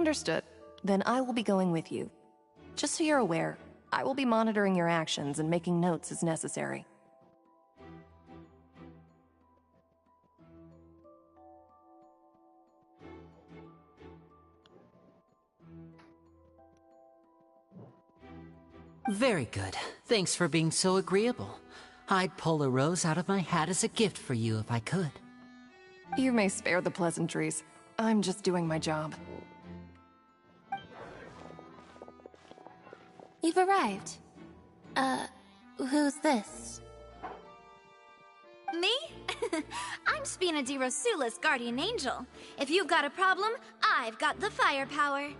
Understood. Then I will be going with you. Just so you're aware, I will be monitoring your actions and making notes as necessary. Very good. Thanks for being so agreeable. I'd pull a rose out of my hat as a gift for you if I could. You may spare the pleasantries. I'm just doing my job. You've arrived. Who's this? Me? I'm Spina di Rosula's guardian angel. If you've got a problem, I've got the firepower.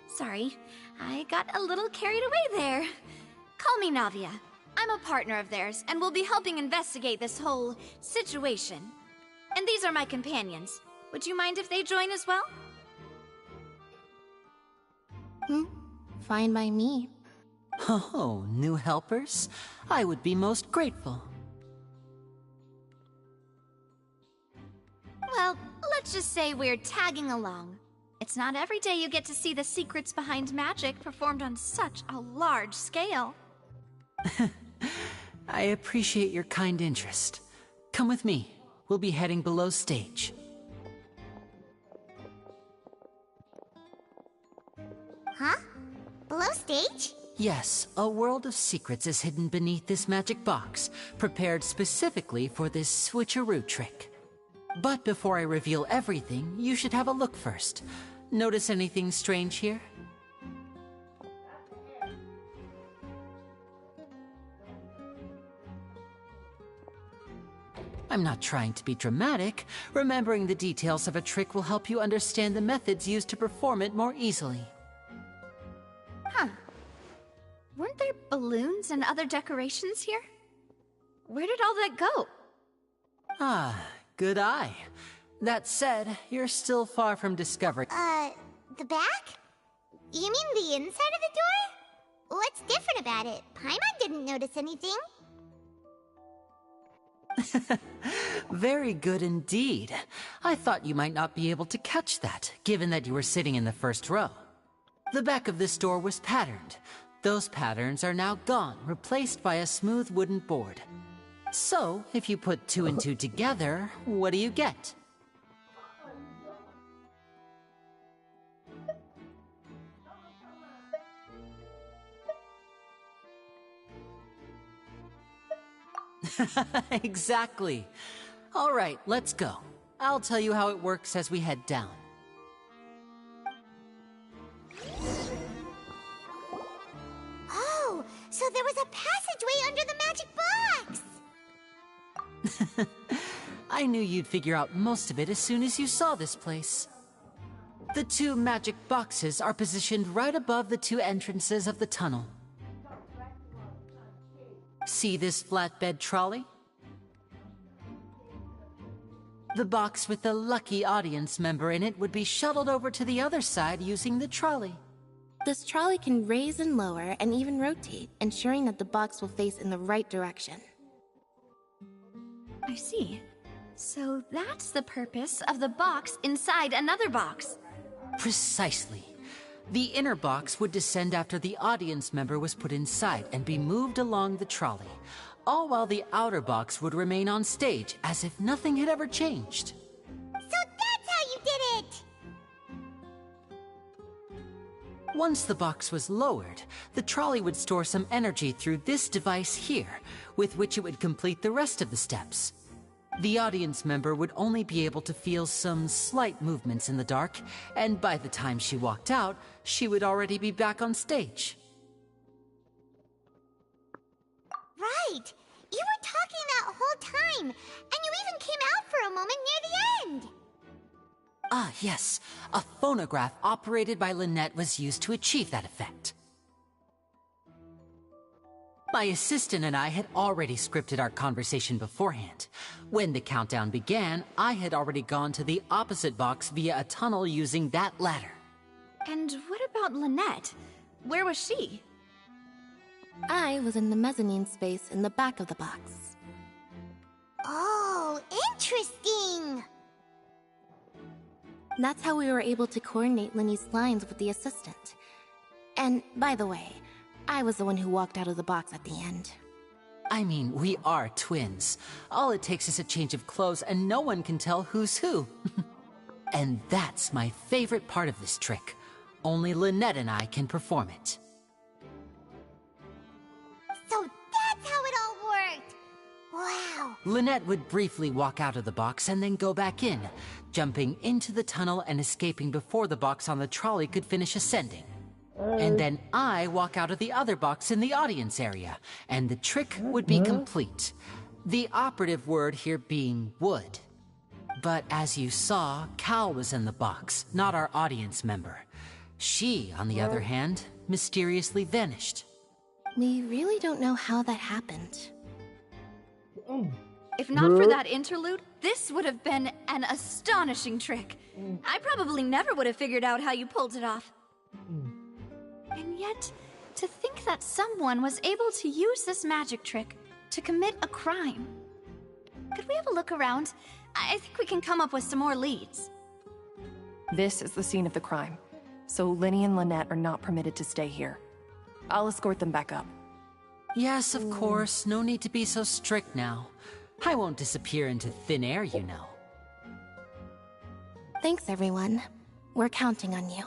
Sorry, I got a little carried away there. Call me Navia. I'm a partner of theirs, and will be helping investigate this whole situation. And these are my companions. Would you mind if they join as well? Fine by me. Oh, new helpers? I would be most grateful. Well, let's just say we're tagging along. It's not every day you get to see the secrets behind magic performed on such a large scale. I appreciate your kind interest. Come with me. We'll be heading below stage. Huh? Below stage? Yes, a world of secrets is hidden beneath this magic box, prepared specifically for this switcheroo trick. But before I reveal everything, you should have a look first. Notice anything strange here? I'm not trying to be dramatic. Remembering the details of a trick will help you understand the methods used to perform it more easily. Huh. Weren't there balloons and other decorations here? Where did all that go? Ah, good eye. That said, you're still far from discovering. The back? You mean the inside of the door? What's different about it? Paimon didn't notice anything. Very good indeed. I thought you might not be able to catch that, given that you were sitting in the first row. The back of this door was patterned. Those patterns are now gone, replaced by a smooth wooden board. So, if you put 2 and 2 together, what do you get? Exactly. All right, let's go. I'll tell you how it works as we head down. Oh, so there was a passageway under the magic box! I knew you'd figure out most of it as soon as you saw this place. The 2 magic boxes are positioned right above the 2 entrances of the tunnel. See this flatbed trolley? The box with the lucky audience member in it would be shuttled over to the other side using the trolley. This trolley can raise and lower and even rotate, ensuring that the box will face in the right direction. I see. So that's the purpose of the box inside another box. Precisely. The inner box would descend after the audience member was put inside and be moved along the trolley, all while the outer box would remain on stage as if nothing had ever changed. So that's how you did it! Once the box was lowered, the trolley would store some energy through this device here, with which it would complete the rest of the steps. The audience member would only be able to feel some slight movements in the dark, and by the time she walked out, she would already be back on stage. Right! You were talking that whole time, and you even came out for a moment near the end! Ah, yes. A phonograph operated by Lynette was used to achieve that effect. My assistant and I had already scripted our conversation beforehand. When the countdown began, I had already gone to the opposite box via a tunnel using that ladder. And what about Lynette? Where was she? I was in the mezzanine space in the back of the box. Oh, interesting! That's how we were able to coordinate Linny's lines with the assistant. And, by the way, I was the one who walked out of the box at the end. I mean, we are twins. All it takes is a change of clothes and no one can tell who's who. And that's my favorite part of this trick. Only Lynette and I can perform it. So that's how it all worked! Wow! Lynette would briefly walk out of the box and then go back in, jumping into the tunnel and escaping before the box on the trolley could finish ascending. And then I walk out of the other box in the audience area, and the trick would be complete. The operative word here being would. But as you saw, Cal was in the box, not our audience member. She, on the other hand, mysteriously vanished. We really don't know how that happened. If not for that interlude, this would have been an astonishing trick. I probably never would have figured out how you pulled it off. And yet, to think that someone was able to use this magic trick to commit a crime. Could we have a look around? I think we can come up with some more leads. This is the scene of the crime, so Lynny and Lynette are not permitted to stay here. I'll escort them back up. Yes, of course. No need to be so strict now. I won't disappear into thin air, you know. Thanks, everyone. We're counting on you.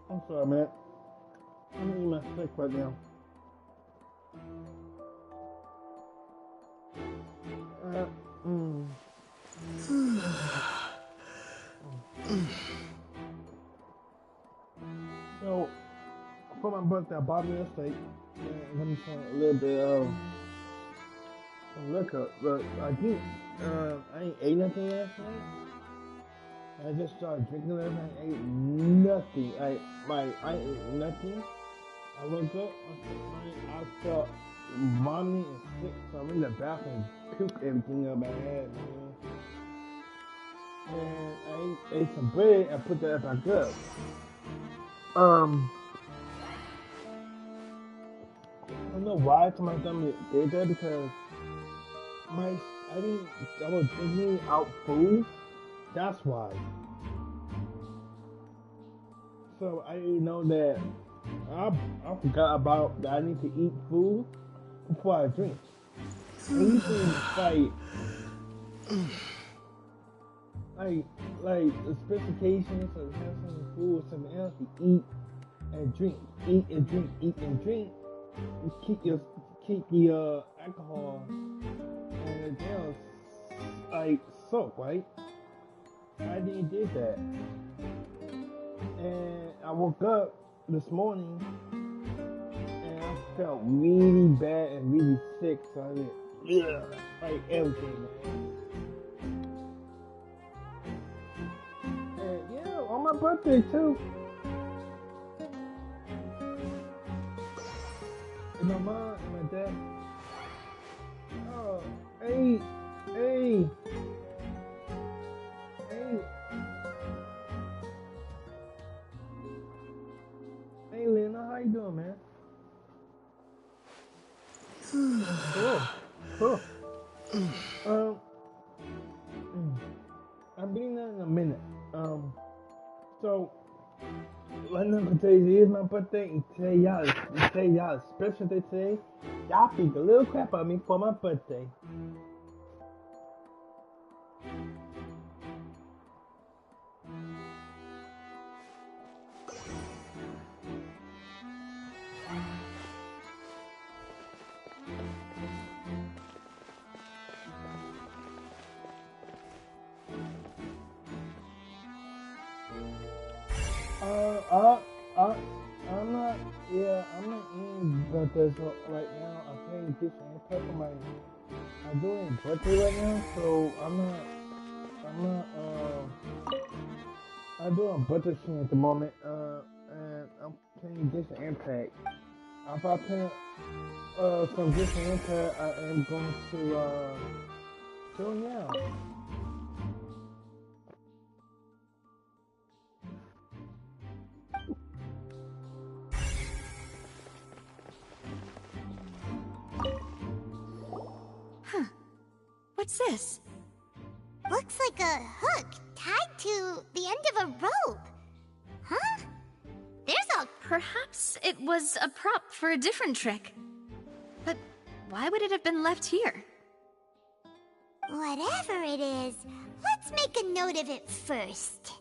I'm sorry, man. I'm eating my steak right now. So, for my birthday, I bought me a steak and let me try a little bit of liquor. But I think I ain't ate nothing last night. I just started drinking last night. I ate nothing. I ate nothing. I woke up. I felt vomiting and sick, so I went to the bathroom and puked everything up I had, man. And I ate some bread and put that back up. I don't know why my stomach did that because I was drinking out food. That's why. So I didn't know that I forgot about that I need to eat food before I drink. I usually like the specifications of having some food or something else to eat and drink. Eat and drink, eat and drink. You keep the alcohol and everything else like soaked, right? I didn't did that. And I woke up this morning and I felt really bad and really sick, so I went, yeah, like everything, man. And yeah, on my birthday too. And my mom and my dad. Oh, hey. Hey, Lena, how you doing, man? Cool. I'll be there in a minute. So, right now, today is my birthday, and today y'all is special day today. Y'all think a little crap on me for my birthday. I'm not in birthdays right now. I'm playing this and I'm doing birthday right now, so I'm doing birthday scene at the moment, and I'm playing Genshin Impact. If I play some Genshin Impact, I am going to go now. What's this? Looks like a hook tied to the end of a rope. Huh? There's a... Perhaps it was a prop for a different trick. But why would it have been left here? Whatever it is, let's make a note of it first.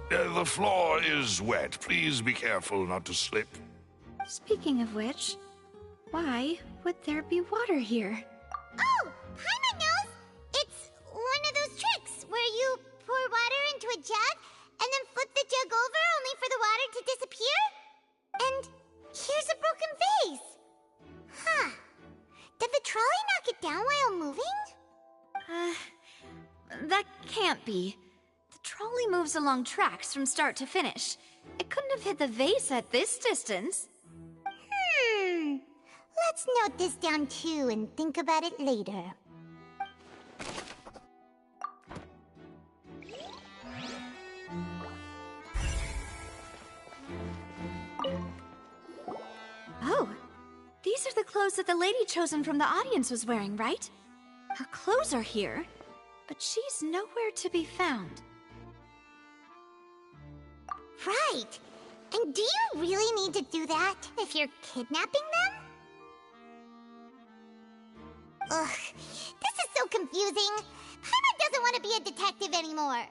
The floor is wet. Please be careful not to slip. Speaking of which, why would there be water here? Oh, Paimon knows! It's one of those tricks where you pour water into a jug and then flip the jug over only for the water to disappear? And here's a broken vase. Huh. Did the trolley knock it down while moving? That can't be. The trolley moves along tracks from start to finish. It couldn't have hit the vase at this distance. Let's note this down too and think about it later. Oh, these are the clothes that the lady chosen from the audience was wearing, right? Her clothes are here, but she's nowhere to be found. Right. And do you really need to do that if you're kidnapping them? Ugh, this is so confusing. Paimon doesn't want to be a detective anymore.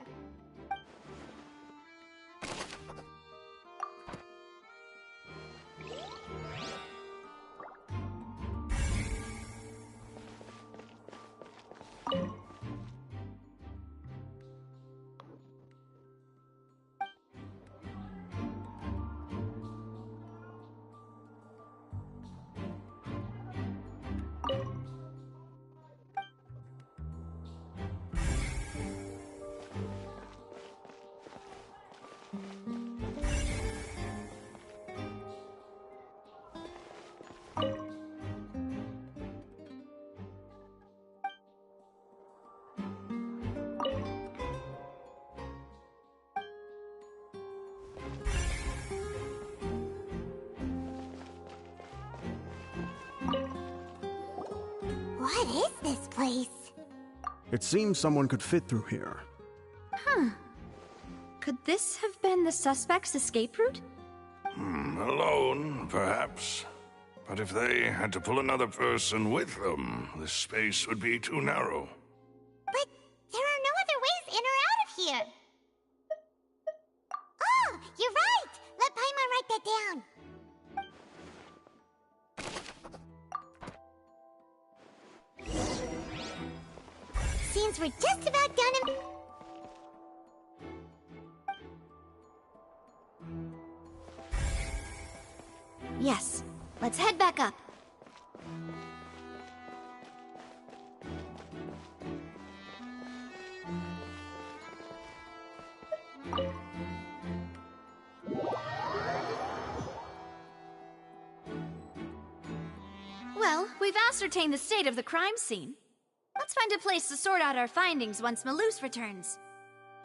What is this place? It seems someone could fit through here. Could this have been the suspect's escape route? Alone, perhaps. But if they had to pull another person with them, the space would be too narrow. But there are no other ways in or out of here. Oh, you're right! Let Paimon write that down. Seems we're just about done and... Yes, let's head back up. Well, we've ascertained the state of the crime scene. Let's find a place to sort out our findings once Malus returns.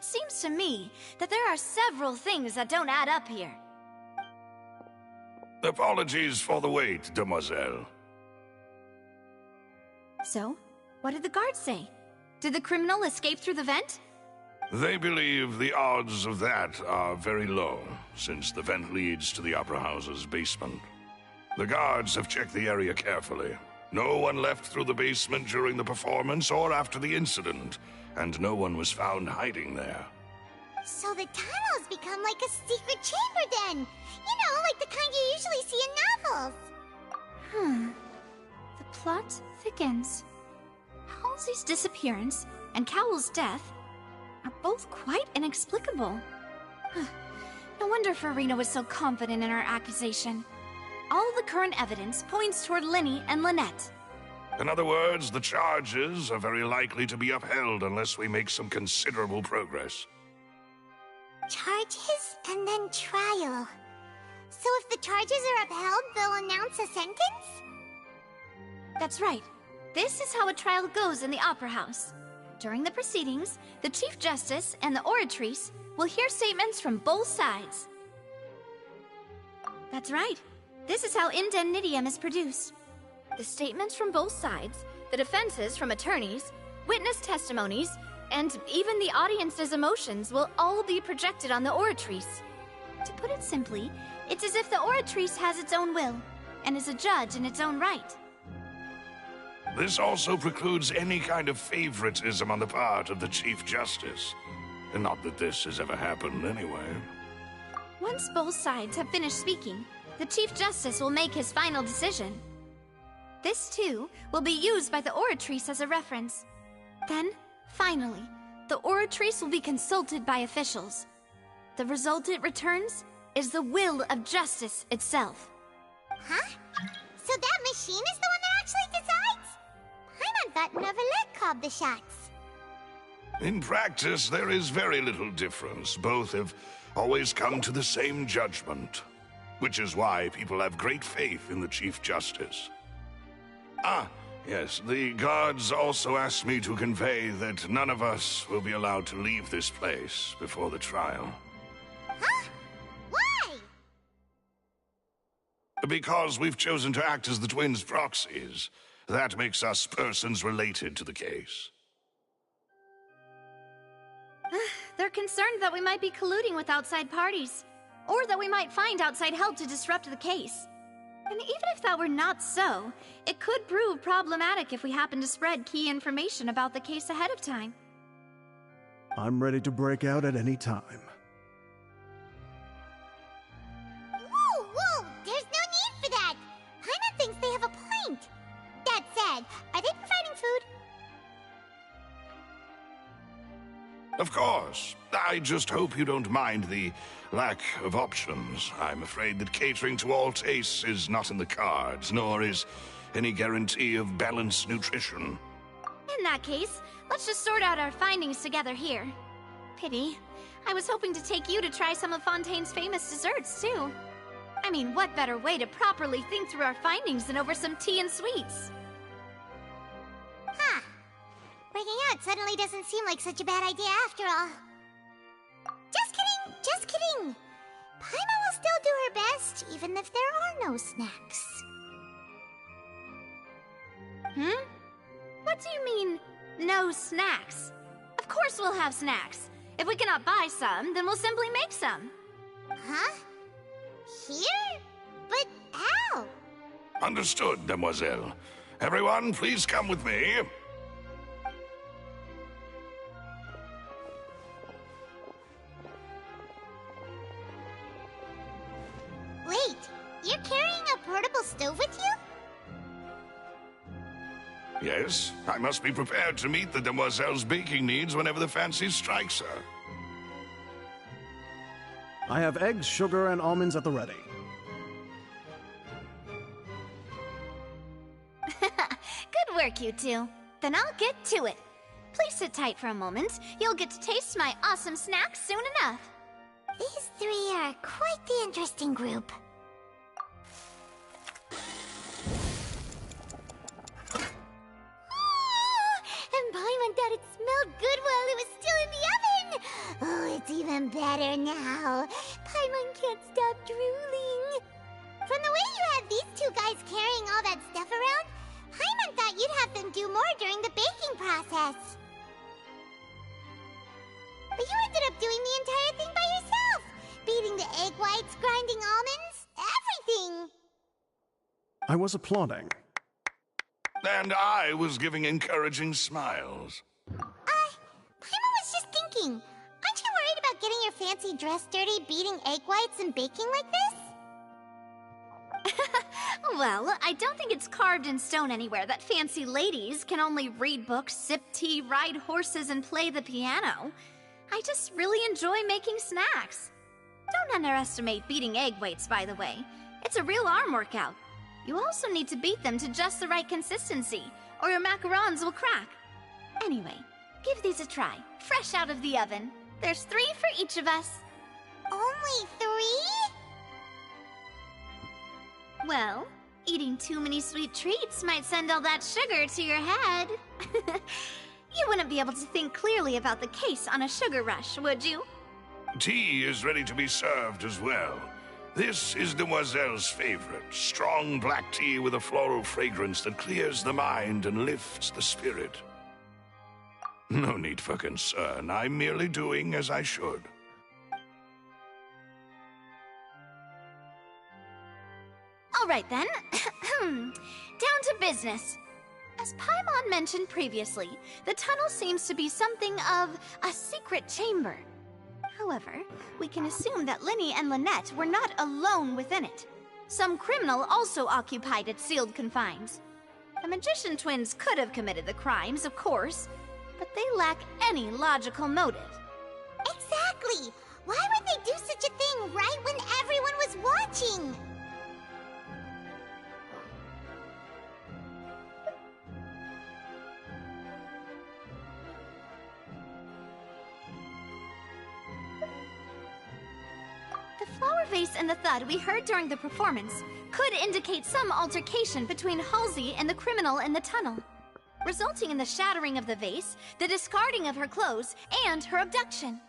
Seems to me that there are several things that don't add up here. Apologies for the wait, demoiselle. So, what did the guards say? Did the criminal escape through the vent? They believe the odds of that are very low, since the vent leads to the Opera House's basement. The guards have checked the area carefully. No one left through the basement during the performance or after the incident, and no one was found hiding there. So the tunnels become like a secret chamber then! You know, like the kind you usually see in novels! The plot thickens. Halsey's disappearance and Cowell's death are both quite inexplicable. No wonder Furina was so confident in her accusation. All the current evidence points toward Lyney and Lynette. In other words, the charges are very likely to be upheld unless we make some considerable progress. Charges and then trial. So if the charges are upheld, they'll announce a sentence? That's right. This is how a trial goes in the Opera House. During the proceedings, the Chief Justice and the Oratrice will hear statements from both sides. That's right. This is how indemnitium is produced. The statements from both sides, the defenses from attorneys, witness testimonies, and even the audience's emotions will all be projected on the Oratrice. To put it simply, it's as if the Oratrice has its own will, and is a judge in its own right. This also precludes any kind of favoritism on the part of the Chief Justice. And not that this has ever happened anyway. Once both sides have finished speaking, the Chief Justice will make his final decision. This, too, will be used by the Oratrice as a reference. Then, finally, the Oratrice will be consulted by officials. The result it returns is the will of justice itself. Huh? So that machine is the one that actually decides? Paimon thought Neuvillette called the shots. In practice, there is very little difference. Both have always come to the same judgment, which is why people have great faith in the Chief Justice. Ah, yes, the guards also asked me to convey that none of us will be allowed to leave this place before the trial. Huh? Why? Because we've chosen to act as the twins' proxies. That makes us persons related to the case. They're concerned that we might be colluding with outside parties, or that we might find outside help to disrupt the case. And even if that were not so, it could prove problematic if we happen to spread key information about the case ahead of time. I'm ready to break out at any time. Whoa, whoa! There's no need for that! Paimon thinks they have a point. That said, are they providing food? Of course. I just hope you don't mind the lack of options. I'm afraid that catering to all tastes is not in the cards, nor is any guarantee of balanced nutrition. In that case, let's just sort out our findings together here. Pity. I was hoping to take you to try some of Fontaine's famous desserts, too. I mean, what better way to properly think through our findings than over some tea and sweets? Huh. Breaking out suddenly doesn't seem like such a bad idea after all. Just kidding, just kidding. Paimon will still do her best, even if there are no snacks. What do you mean, no snacks? Of course we'll have snacks. If we cannot buy some, then we'll simply make some. Huh? Here? But how? Understood, Demoiselle. Everyone, please come with me. Wait, you're carrying a portable stove with you? Yes, I must be prepared to meet the Demoiselle's baking needs whenever the fancy strikes her. I have eggs, sugar, and almonds at the ready. Good work, you two. Then I'll get to it. Please sit tight for a moment. You'll get to taste my awesome snacks soon enough. These three are quite the interesting group. And Paimon thought it smelled good while it was still in the oven! Oh, it's even better now. Paimon can't stop drooling. From the way you had these two guys carrying all that stuff around, Paimon thought you'd have them do more during the baking process. But you ended up doing the entire thing by yourself! Beating the egg whites, grinding almonds, everything! I was applauding. And I was giving encouraging smiles. Paimon was just thinking, aren't you worried about getting your fancy dress dirty beating egg whites and baking like this? Well, I don't think it's carved in stone anywhere that fancy ladies can only read books, sip tea, ride horses, and play the piano. I just really enjoy making snacks. Don't underestimate beating egg whites, by the way. It's a real arm workout. You also need to beat them to just the right consistency, or your macarons will crack. Anyway, give these a try, fresh out of the oven. There's 3 for each of us. Only 3? Well, Eating too many sweet treats might send all that sugar to your head. You wouldn't be able to think clearly about the case on a sugar rush, would you? Tea is ready to be served as well. This is Demoiselle's favorite, strong black tea with a floral fragrance that clears the mind and lifts the spirit. No need for concern. I'm merely doing as I should. All right then. Down to business. As Paimon mentioned previously, the tunnel seems to be something of a secret chamber. However, we can assume that Lyney and Lynette were not alone within it. Some criminal also occupied its sealed confines. The magician twins could have committed the crimes, of course, but they lack any logical motive. Exactly! Why would they do such a thing right when everyone was watching? The flower vase and the thud we heard during the performance could indicate some altercation between Halsey and the criminal in the tunnel, resulting in the shattering of the vase, the discarding of her clothes, and her abduction.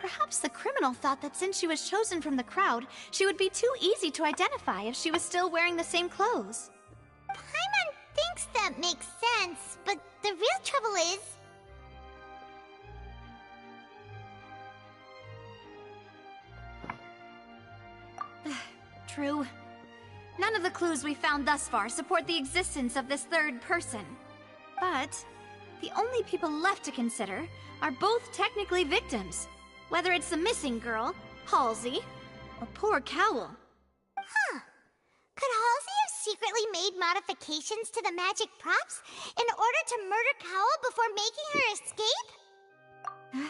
Perhaps the criminal thought that since she was chosen from the crowd, she would be too easy to identify if she was still wearing the same clothes. Paimon thinks that makes sense, but the real trouble is... True. None of the clues we found thus far support the existence of this third person. But the only people left to consider are both technically victims, whether it's the missing girl, Halsey, or poor Cowell. Huh. Could Halsey have secretly made modifications to the magic props in order to murder Cowell before making her escape?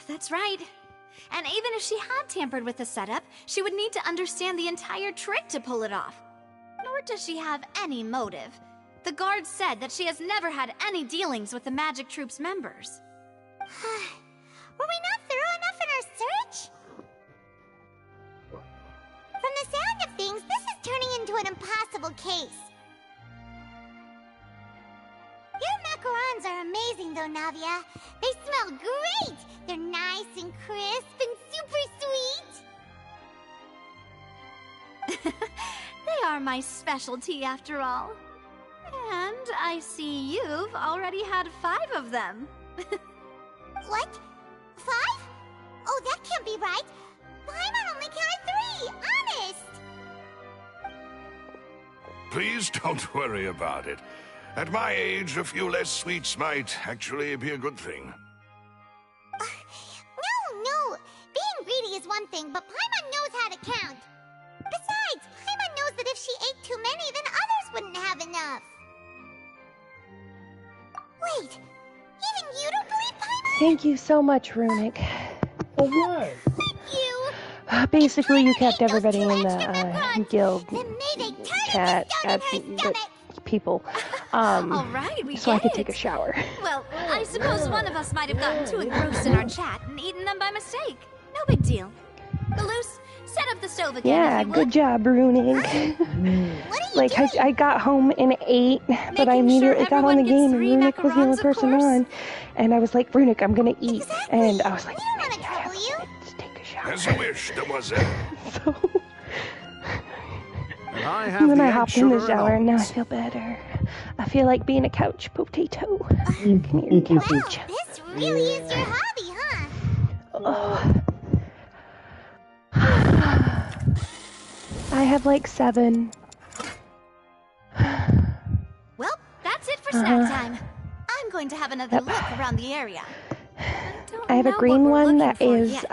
That's right. And even if she had tampered with the setup, she would need to understand the entire trick to pull it off. Nor does she have any motive. The guards said that she has never had any dealings with the Magic Troop's members. Were we not thorough enough in our search? From the sound of things, this is turning into an impossible case. Your macarons are amazing though, Navia. They smell great! They're nice and crisp and super sweet! They are my specialty after all. And I see you've already had 5 of them. What? 5? Oh, that can't be right. Paimon only counted 3, honest! Please don't worry about it. At my age, a few less sweets might actually be a good thing. No. Being greedy is one thing, but Paimon knows how to count. Besides, Paimon knows that if she ate too many, then others wouldn't have enough. Wait, even you don't believe Paimon? Thank you so much, Runic. For what? Thank you. Basically, you kept everybody in the guild Then may they turn chat the stone in her stomach. people. All right, we so I get could it. take a shower. Well, I suppose one of us might have gotten too engrossed in our chat and eaten them by mistake. No big deal. Galus, set up the stove again, Yeah, if you would. good job, Runic. What are you Like, doing? I got home and ate, but I Making immediately sure got on the everyone game, gets and 3 Runic was the only macarons, of person course. on. And I was like, Runic, I'm gonna eat. Exactly. And I was like, We don't want to maybe I have trouble you. to just take a shower. As you wish, Demoiselle. So, And I have and then the I egg hopped in the sugar shower, and now I almonds. feel better. I feel like being a couch potato. Come here, Wow, couch. this really is your hobby, huh? Ugh. I have like 7. Well, that's it for snack time. I'm going to have another look around the area. I have a green one that is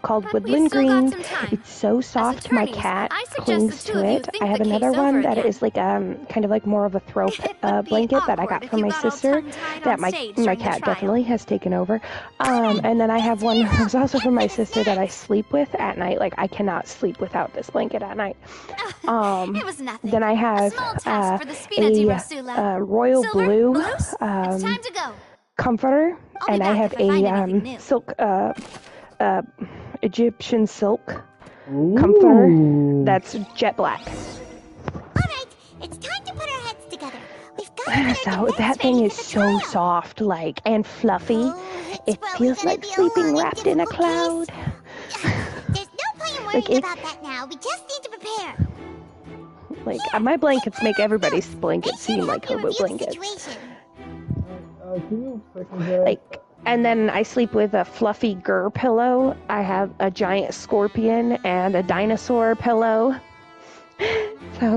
called But we've Woodland still got Green. some time. It's so soft, my attorneys, cat I suggest clings the two to of you it. think I have the case another one over that again. is like kind of like more of a throw It would be blanket that I awkward got if from you my got all sister tongue-tied that on my stage my during the cat trial. definitely has taken over. And then I have one that was also from my sister that I sleep with at night. Like I cannot sleep without this blanket at night. It was nothing. Then I A have small task for the Spina di Rosula. royal Silver, blue Galus, it's time to go. comforter, I'll be and I back have if I find anything a new. silk Egyptian silk comforter that's jet black. Alright, It's time to put our heads together. We've got to get our So defense that thing ready is for the so trial. soft, like, and fluffy. Oh, it's It probably feels gonna like be a sleeping long and wrapped in a difficult cloud. case. There's no point in worrying Like, it- about that now. We just need to prepare. Like, my blankets make everybody's blankets They should seem like help you hobo review the blankets. situation. Can you second that? Like, and then I sleep with a fluffy Gur pillow. I have a giant scorpion and a dinosaur pillow. So